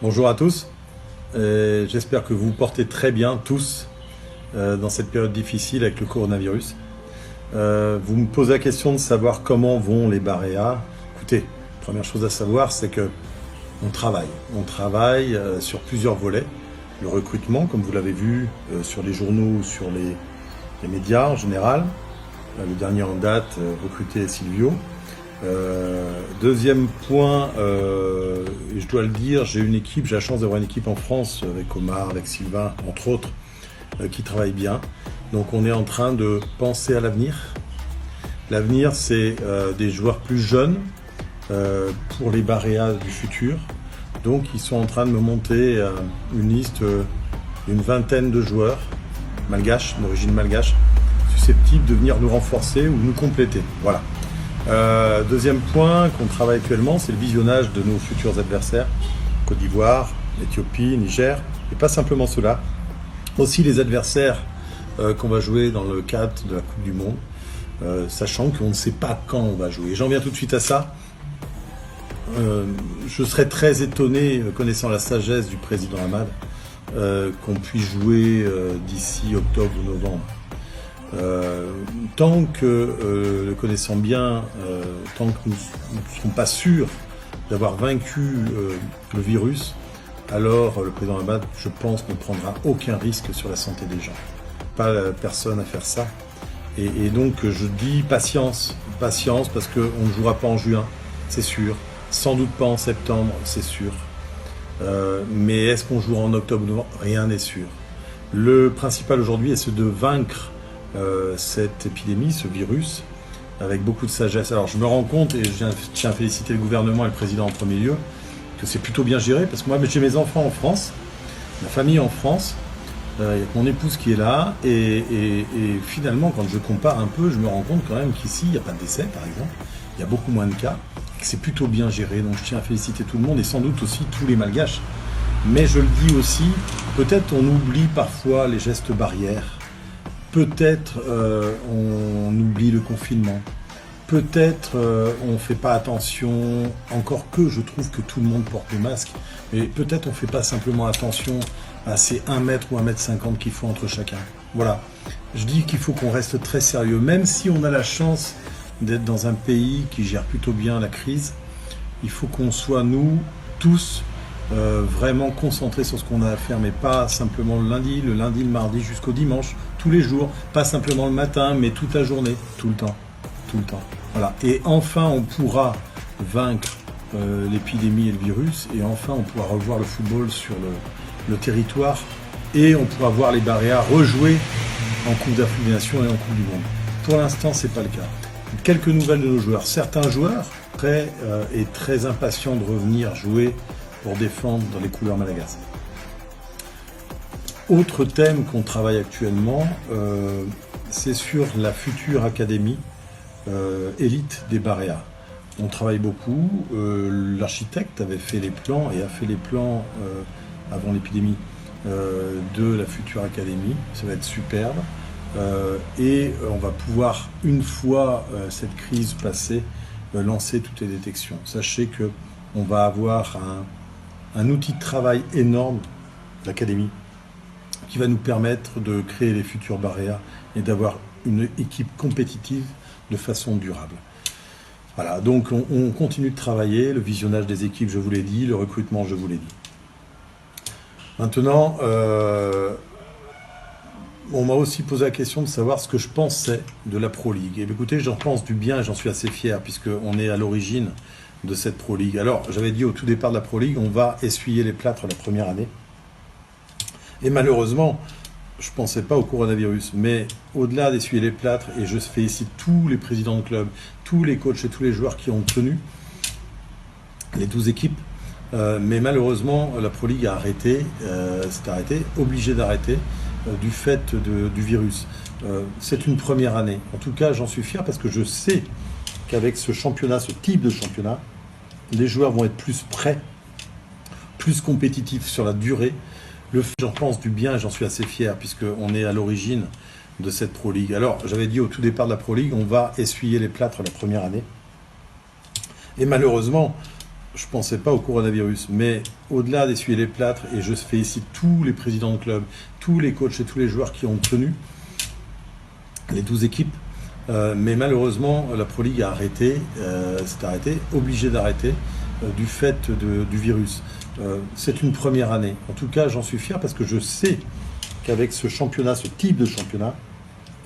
Bonjour à tous, j'espère que vous vous portez très bien tous dans cette période difficile avec le coronavirus. Vous me posez la question de savoir comment vont les Baréas. Écoutez, première chose à savoir, c'est que on travaille. On travaille sur plusieurs volets. Le recrutement, comme vous l'avez vu sur les journaux, sur les médias en général. Le dernier en date, recruter Silvio. Deuxième point, je dois le dire, j'ai la chance d'avoir une équipe en France avec Omar, avec Sylvain, entre autres, qui travaille bien. Donc on est en train de penser à l'avenir. L'avenir, c'est des joueurs plus jeunes pour les Baréas du futur. Donc ils sont en train de me monter une liste d'une vingtaine de joueurs malgaches, d'origine malgache, susceptibles de venir nous renforcer ou nous compléter. Voilà. Deuxième point qu'on travaille actuellement, c'est le visionnage de nos futurs adversaires, Côte d'Ivoire, Éthiopie, Niger, et pas simplement cela, aussi les adversaires qu'on va jouer dans le cadre de la Coupe du Monde, sachant qu'on ne sait pas quand on va jouer. J'en viens tout de suite à ça. Je serais très étonné, connaissant la sagesse du président Hamad, qu'on puisse jouer d'ici octobre ou novembre. Tant que, le connaissant bien, tant que nous ne serons pas sûrs d'avoir vaincu le virus, alors le président Hamad, je pense, ne prendra aucun risque sur la santé des gens. Pas la personne à faire ça. Et donc je dis patience, patience, parce qu'on ne jouera pas en juin, c'est sûr. Sans doute pas en septembre, c'est sûr. Mais est-ce qu'on jouera en octobre ou novembre? Rien n'est sûr. Le principal aujourd'hui est de vaincre cette épidémie, ce virus, avec beaucoup de sagesse. Alors je me rends compte, et je tiens à féliciter le gouvernement et le président en premier lieu, que c'est plutôt bien géré, parce que moi j'ai mes enfants en France, ma famille en France, il y a mon épouse qui est là, et finalement quand je compare un peu, je me rends compte quand même qu'ici il n'y a pas de décès par exemple, il y a beaucoup moins de cas, et que c'est plutôt bien géré, donc je tiens à féliciter tout le monde, et sans doute aussi tous les malgaches. Mais je le dis aussi, peut-être on oublie parfois les gestes barrières. Peut-être on oublie le confinement. Peut-être on ne fait pas attention, encore que je trouve que tout le monde porte des masques, mais peut-être on ne fait pas simplement attention à ces 1 mètre ou 1,50 m qu'il faut entre chacun. Voilà. Je dis qu'il faut qu'on reste très sérieux, même si on a la chance d'être dans un pays qui gère plutôt bien la crise. Il faut qu'on soit, nous, tous, vraiment concentrés sur ce qu'on a à faire, mais pas simplement le lundi, le mardi jusqu'au dimanche, tous les jours, pas simplement le matin, mais toute la journée, tout le temps, tout le temps. Voilà. Et enfin, on pourra vaincre l'épidémie et le virus, et enfin, on pourra revoir le football sur le territoire, et on pourra voir les Baréas rejouer en Coupe d'Afrique des Nations et en Coupe du Monde. Pour l'instant, c'est pas le cas. Quelques nouvelles de nos joueurs. Certains joueurs très impatients de revenir jouer pour défendre dans les couleurs malagasy. Autre thème qu'on travaille actuellement, c'est sur la future académie élite des Baréas. On travaille beaucoup. L'architecte avait fait les plans et a fait les plans avant l'épidémie de la future académie. Ça va être superbe. Et on va pouvoir, une fois cette crise passée, lancer toutes les détections. Sachez qu'on va avoir un outil de travail énorme, l'académie, qui va nous permettre de créer les futurs Baréas et d'avoir une équipe compétitive de façon durable. Voilà, donc on continue de travailler, le visionnage des équipes, je vous l'ai dit, le recrutement, je vous l'ai dit. Maintenant, on m'a aussi posé la question de savoir ce que je pensais de la Pro League. Et écoutez, j'en pense du bien et j'en suis assez fier, puisqu'on est à l'origine de cette Pro League. Alors, j'avais dit au tout départ de la Pro League, on va essuyer les plâtres la première année. Et malheureusement, je ne pensais pas au coronavirus, mais au-delà d'essuyer les plâtres, et je félicite tous les présidents de club, tous les coachs et tous les joueurs qui ont tenu les 12 équipes, mais malheureusement, la Pro League a arrêté, s'est arrêté, obligé d'arrêter du fait du virus. C'est une première année. En tout cas, j'en suis fier parce que je sais qu'avec ce championnat, ce type de championnat, les joueurs vont être plus prêts, plus compétitifs sur la durée. J'en pense du bien et j'en suis assez fier puisqu'on est à l'origine de cette Pro League. Alors, j'avais dit au tout départ de la Pro League, on va essuyer les plâtres la première année. Et malheureusement, je ne pensais pas au coronavirus, mais au-delà d'essuyer les plâtres, et je félicite tous les présidents de club, tous les coachs et tous les joueurs qui ont tenu les 12 équipes, mais malheureusement, la Pro League a arrêté, obligé d'arrêter du fait du virus. C'est une première année. En tout cas, j'en suis fier parce que je sais qu'avec ce championnat, ce type de championnat,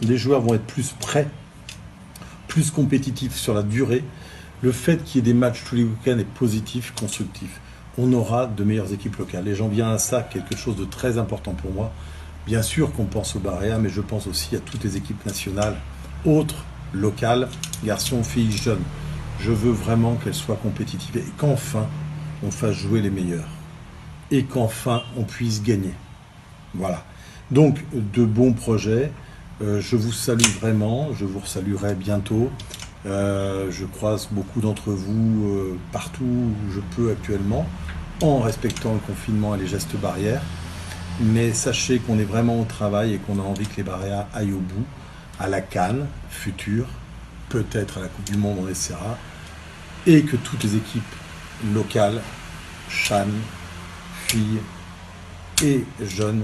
les joueurs vont être plus prêts, plus compétitifs sur la durée. Le fait qu'il y ait des matchs tous les week-ends est positif, constructif. On aura de meilleures équipes locales. Et j'en viens à ça, quelque chose de très important pour moi. Bien sûr qu'on pense au Barea, mais je pense aussi à toutes les équipes nationales, autres, locales, garçons, filles, jeunes. Je veux vraiment qu'elles soient compétitives et qu'enfin, on fasse jouer les meilleurs. Et qu'enfin, on puisse gagner. Voilà. Donc, de bons projets. Je vous salue vraiment. Je vous saluerai bientôt. Je croise beaucoup d'entre vous partout où je peux actuellement, en respectant le confinement et les gestes barrières. Mais sachez qu'on est vraiment au travail et qu'on a envie que les Barea aillent au bout, à la CAN future, peut-être à la Coupe du Monde, on essaiera, et que toutes les équipes locales, Chan, filles et jeunes,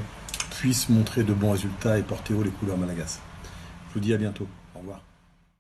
puissent montrer de bons résultats et porter haut les couleurs monégasques. Je vous dis à bientôt. Au revoir.